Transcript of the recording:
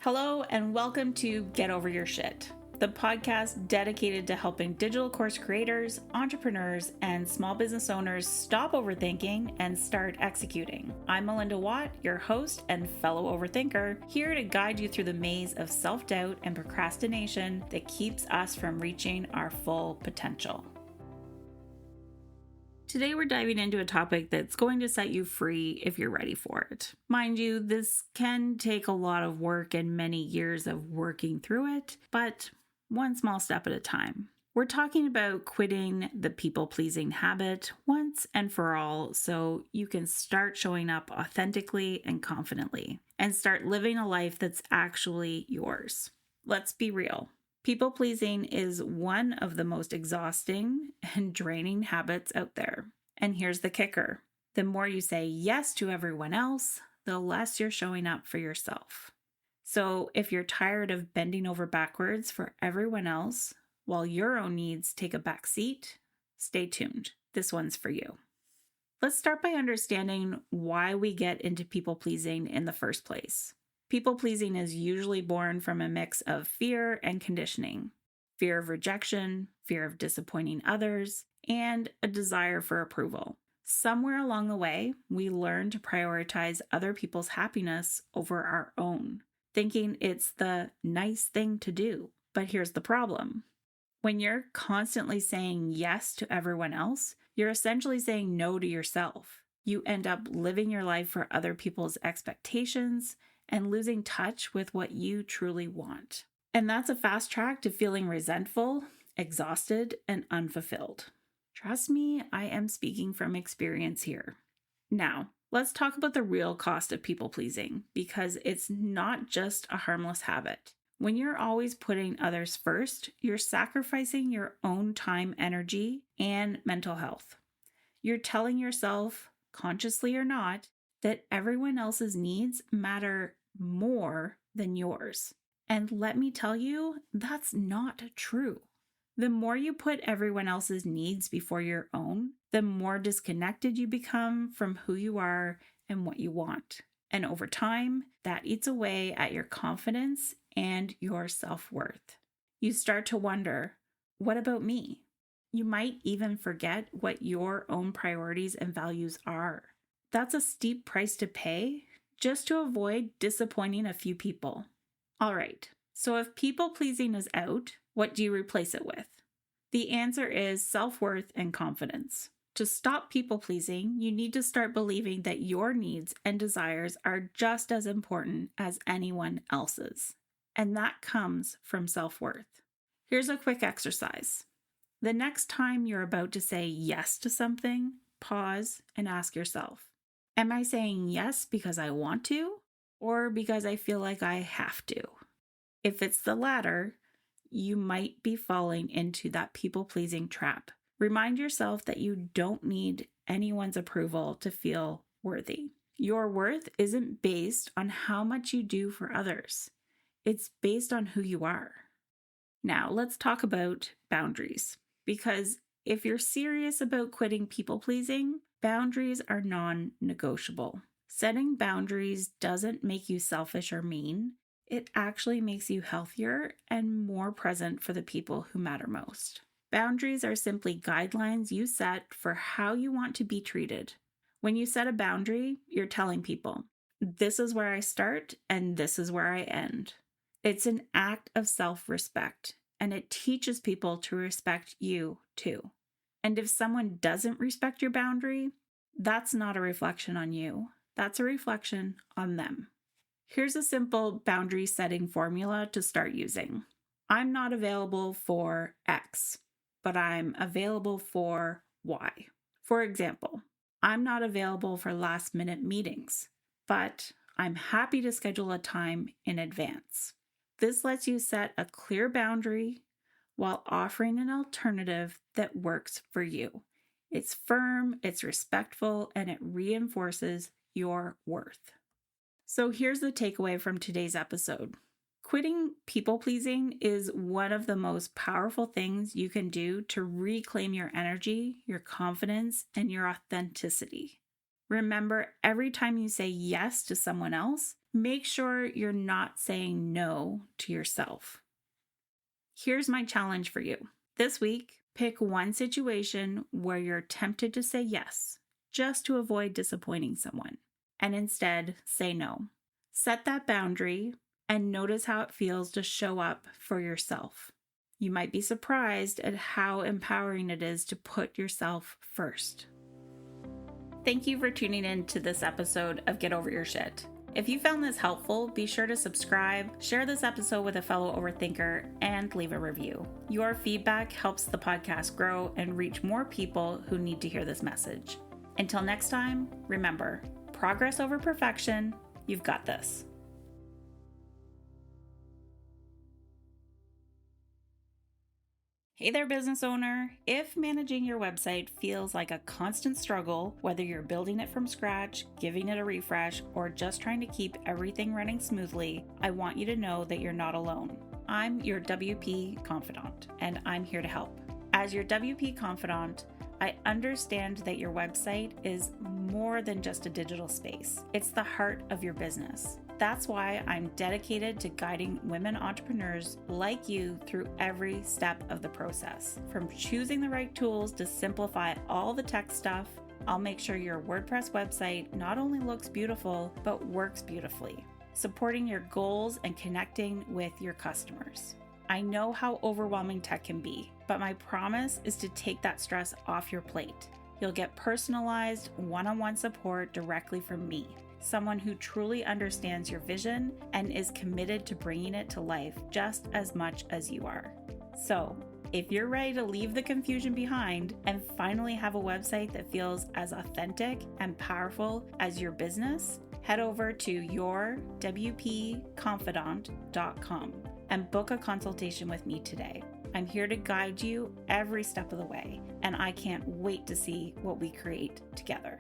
Hello, and welcome to Get Over Your Shit, the podcast dedicated to helping digital course creators, entrepreneurs, and small business owners stop overthinking and start executing. I'm Malinda Watt, your host and fellow overthinker, here to guide you through the maze of self-doubt and procrastination that keeps us from reaching our full potential. Today we're diving into a topic that's going to set you free if you're ready for it. Mind you, this can take a lot of work and many years of working through it, but one small step at a time. We're talking about quitting the people-pleasing habit once and for all so you can start showing up authentically and confidently and start living a life that's actually yours. Let's be real. People-pleasing is one of the most exhausting and draining habits out there. And here's the kicker. The more you say yes to everyone else, the less you're showing up for yourself. So if you're tired of bending over backwards for everyone else while your own needs take a back seat, stay tuned. This one's for you. Let's start by understanding why we get into people-pleasing in the first place. People-pleasing is usually born from a mix of fear and conditioning, fear of rejection, fear of disappointing others, and a desire for approval. Somewhere along the way, we learn to prioritize other people's happiness over our own, thinking it's the nice thing to do. But here's the problem. When you're constantly saying yes to everyone else, you're essentially saying no to yourself. You end up living your life for other people's expectations and losing touch with what you truly want. And that's a fast track to feeling resentful, exhausted, and unfulfilled. Trust me, I am speaking from experience here. Now, let's talk about the real cost of people-pleasing, because it's not just a harmless habit. When you're always putting others first, you're sacrificing your own time, energy, and mental health. You're telling yourself, consciously or not, that everyone else's needs matter more than yours. And let me tell you, that's not true. The more you put everyone else's needs before your own, the more disconnected you become from who you are and what you want. And over time, that eats away at your confidence and your self-worth. You start to wonder, what about me? You might even forget what your own priorities and values are. That's a steep price to pay just to avoid disappointing a few people. All right, so if people-pleasing is out, what do you replace it with? The answer is self-worth and confidence. To stop people-pleasing, you need to start believing that your needs and desires are just as important as anyone else's. And that comes from self-worth. Here's a quick exercise. The next time you're about to say yes to something, pause and ask yourself, am I saying yes because I want to, or because I feel like I have to? If it's the latter, you might be falling into that people-pleasing trap. Remind yourself that you don't need anyone's approval to feel worthy. Your worth isn't based on how much you do for others. It's based on who you are. Now, let's talk about boundaries, because if you're serious about quitting people-pleasing, boundaries are non-negotiable. Setting boundaries doesn't make you selfish or mean. It actually makes you healthier and more present for the people who matter most. Boundaries are simply guidelines you set for how you want to be treated. When you set a boundary, you're telling people, this is where I start and this is where I end. It's an act of self-respect, and it teaches people to respect you too. And if someone doesn't respect your boundary, that's not a reflection on you. That's a reflection on them. Here's a simple boundary setting formula to start using. I'm not available for X, but I'm available for Y. For example, I'm not available for last-minute meetings, but I'm happy to schedule a time in advance. This lets you set a clear boundary while offering an alternative that works for you. It's firm, it's respectful, and it reinforces your worth. So here's the takeaway from today's episode. Quitting people-pleasing is one of the most powerful things you can do to reclaim your energy, your confidence, and your authenticity. Remember, every time you say yes to someone else, Make sure you're not saying no to yourself. Here's my challenge for you. This week, pick one situation where you're tempted to say yes, just to avoid disappointing someone, and instead say no. Set that boundary and notice how it feels to show up for yourself. You might be surprised at how empowering it is to put yourself first. Thank you for tuning in to this episode of Get Over Your Shit. If you found this helpful, be sure to subscribe, share this episode with a fellow overthinker, and leave a review. Your feedback helps the podcast grow and reach more people who need to hear this message. Until next time, remember, progress over perfection. You've got this. Hey there, business owner. If managing your website feels like a constant struggle, whether you're building it from scratch, giving it a refresh, or just trying to keep everything running smoothly, I want you to know that you're not alone. I'm your WP confidant, and I'm here to help. As your WP confidant, I understand that your website is more than just a digital space. It's the heart of your business. That's why I'm dedicated to guiding women entrepreneurs like you through every step of the process. From choosing the right tools to simplify all the tech stuff, I'll make sure your WordPress website not only looks beautiful, but works beautifully, supporting your goals and connecting with your customers. I know how overwhelming tech can be, but my promise is to take that stress off your plate. You'll get personalized, one-on-one support directly from me, someone who truly understands your vision and is committed to bringing it to life just as much as you are. So, if you're ready to leave the confusion behind and finally have a website that feels as authentic and powerful as your business, head over to yourwpconfidant.com and book a consultation with me today. I'm here to guide you every step of the way, and I can't wait to see what we create together.